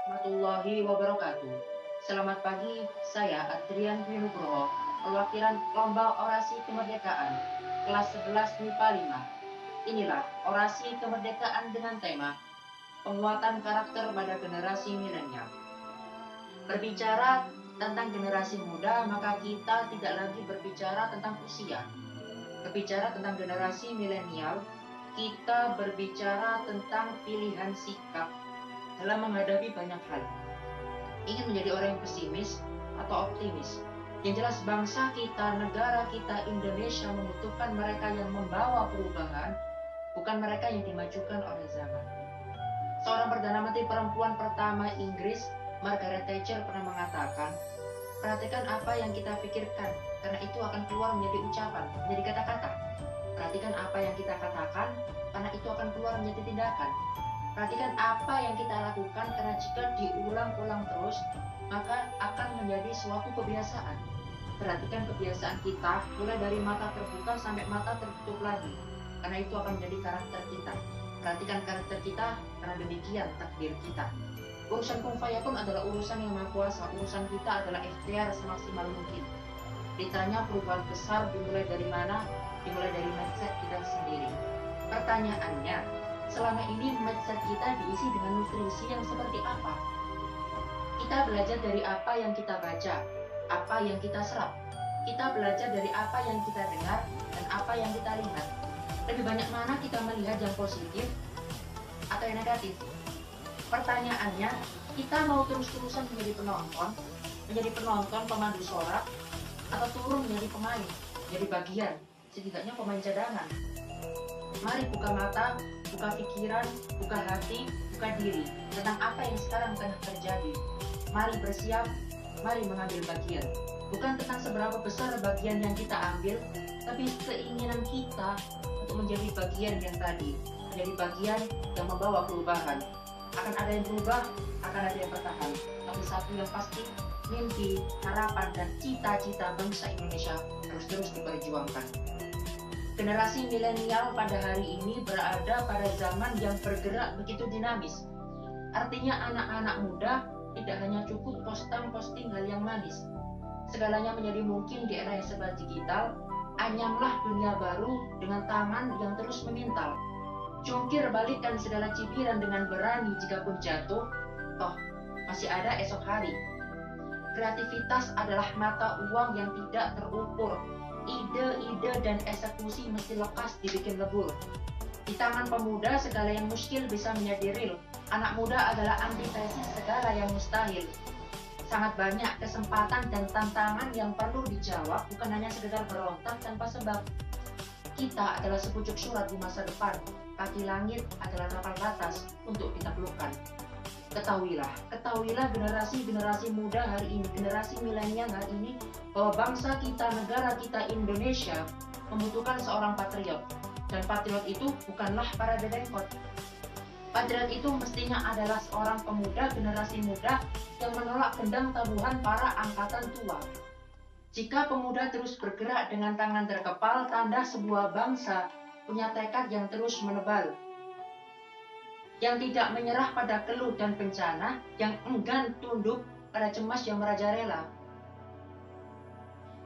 warahmatullahi wabarakatuh. Selamat pagi, saya Adrian Dwi Nugroho, perwakilan lomba orasi kemerdekaan, kelas 11 MIPA 5. Inilah orasi kemerdekaan dengan tema penguatan karakter pada generasi milenial. Berbicara tentang generasi muda, maka kita tidak lagi berbicara tentang usia. Berbicara tentang generasi milenial, kita berbicara tentang pilihan sikap dalam menghadapi banyak hal. Ingin menjadi orang yang pesimis atau optimis. Yang jelas bangsa kita, negara kita, Indonesia membutuhkan mereka yang membawa perubahan, bukan mereka yang dimajukan oleh zaman. Seorang Perdana Menteri perempuan pertama Inggris, Margaret Thatcher, pernah mengatakan, perhatikan apa yang kita pikirkan, karena itu akan keluar menjadi ucapan, menjadi kata-kata. Perhatikan apa yang kita katakan, karena itu akan keluar menjadi tindakan. Perhatikan apa yang kita lakukan, karena jika diulang-ulang terus, maka akan menjadi suatu kebiasaan. Perhatikan kebiasaan kita, mulai dari mata terbuka sampai mata tertutup lagi, karena itu akan menjadi karakter kita. Perhatikan karakter kita, karena demikian takdir kita. Urusan kun fayakun adalah urusan yang maha kuasa. Urusan kita adalah ikhtiar semaksimal mungkin. Ditanya perubahan besar dimulai dari mana? Dimulai dari mindset kita sendiri. Pertanyaannya, selama ini mindset kita diisi dengan nutrisi yang seperti apa? Kita belajar dari apa yang kita baca, apa yang kita serap. Kita belajar dari apa yang kita dengar dan apa yang kita lihat. Lebih banyak mana kita melihat yang positif atau yang negatif? Pertanyaannya, kita mau terus-terusan menjadi penonton pemandu sorak, atau turun menjadi pemain, jadi bagian, setidaknya pemain cadangan. Mari buka mata, buka pikiran, buka hati, buka diri tentang apa yang sekarang tengah terjadi. Mari bersiap, mari mengambil bagian. Bukan tentang seberapa besar bagian yang kita ambil, tapi keinginan kita untuk menjadi bagian yang tadi, menjadi bagian yang membawa perubahan. Akan ada yang berubah, akan ada yang bertahan. Tapi satu yang pasti, mimpi, harapan, dan cita-cita bangsa Indonesia harus terus diperjuangkan. Generasi milenial pada hari ini berada pada zaman yang bergerak begitu dinamis. Artinya anak-anak muda tidak hanya cukup posting hal yang manis. Segalanya menjadi mungkin di era yang serba digital. Anyamlah dunia baru dengan tangan yang terus memintal. Jungkir balikkan segala cibiran dengan berani jika pun jatuh, toh masih ada esok hari. Kreativitas adalah mata uang yang tidak terukur. Ide-ide dan eksekusi mesti lekas dibikin lebur. Di tangan pemuda segala yang muskil bisa menjadi real. Anak muda adalah antitesis segala yang mustahil. Sangat banyak kesempatan dan tantangan yang perlu dijawab, bukan hanya sekedar berontak tanpa sebab. Kita adalah sepucuk surat di masa depan. Kaki langit adalah kapal batas untuk ditaklukkan. Ketahuilah generasi muda hari ini, generasi milenial hari ini, bahwa bangsa kita, negara kita Indonesia membutuhkan seorang patriot. Dan patriot itu bukanlah para dedengkot. Patriot itu mestinya adalah seorang pemuda, generasi muda yang menolak gendang tabuhan para angkatan tua. Jika pemuda terus bergerak dengan tangan terkepal, tanda sebuah bangsa punya tekad yang terus menebal, yang tidak menyerah pada keluh dan bencana, yang enggan tunduk pada cemas yang merajalela.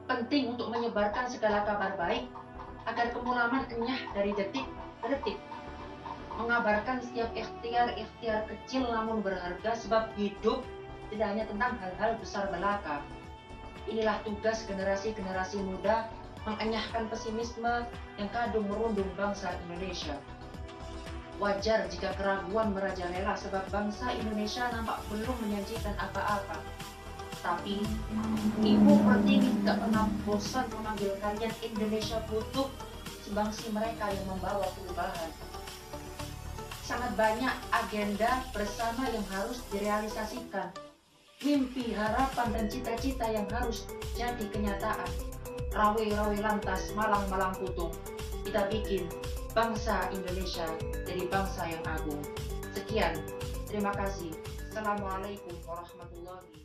Penting untuk menyebarkan segala kabar baik, agar kemulaman enyah dari detik ke detik. Mengabarkan setiap ikhtiar kecil namun berharga, sebab hidup tidak hanya tentang hal-hal besar belaka. Inilah tugas generasi muda, mengenyahkan pesimisme yang kadung merundung bangsa Indonesia. Wajar jika keraguan merajalela, sebab bangsa Indonesia nampak belum menyajikan apa-apa. Tapi, Ibu Pertiwi tidak pernah bosan memanggil kalian. Indonesia butuh sumbangsi mereka yang membawa perubahan. Sangat banyak agenda bersama yang harus direalisasikan. Mimpi, harapan, dan cita-cita yang harus jadi kenyataan. Rawe-rawe lantas, malang-malang putung. Kita bikin bangsa Indonesia jadi bangsa yang agung. Sekian, terima kasih. Assalamualaikum warahmatullahi wabarakatuh.